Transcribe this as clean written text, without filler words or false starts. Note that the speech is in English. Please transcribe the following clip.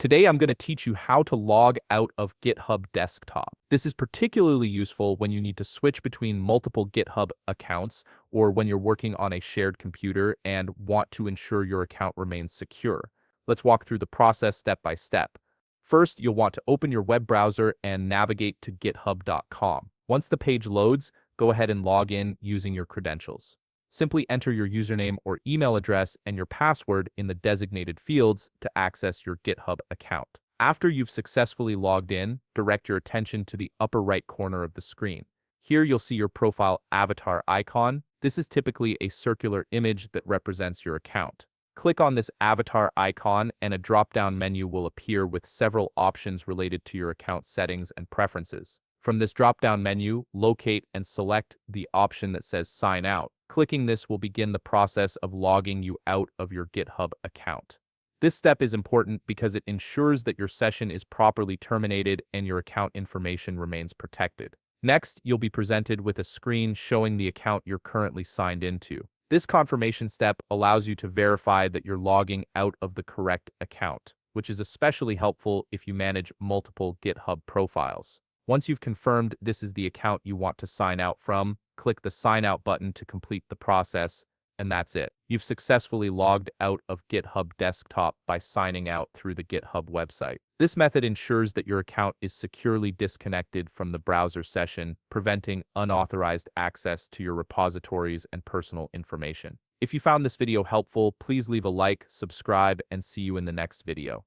Today, I'm going to teach you how to log out of Github Desktop. This is particularly useful when you need to switch between multiple GitHub accounts or when you're working on a shared computer and want to ensure your account remains secure. Let's walk through the process step by step. First, you'll want to open your web browser and navigate to github.com. Once the page loads, go ahead and log in using your credentials. Simply enter your username or email address and your password in the designated fields to access your GitHub account. After you've successfully logged in, direct your attention to the upper right corner of the screen. Here you'll see your profile avatar icon. This is typically a circular image that represents your account. Click on this avatar icon and a drop-down menu will appear with several options related to your account settings and preferences. From this drop-down menu, locate and select the option that says Sign Out. Clicking this will begin the process of logging you out of your GitHub account. This step is important because it ensures that your session is properly terminated and your account information remains protected. Next, you'll be presented with a screen showing the account you're currently signed into. This confirmation step allows you to verify that you're logging out of the correct account, which is especially helpful if you manage multiple GitHub profiles. Once you've confirmed this is the account you want to sign out from, click the Sign Out button to complete the process, and that's it. You've successfully logged out of GitHub Desktop by signing out through the GitHub website. This method ensures that your account is securely disconnected from the browser session, preventing unauthorized access to your repositories and personal information. If you found this video helpful, please leave a like, subscribe, and see you in the next video.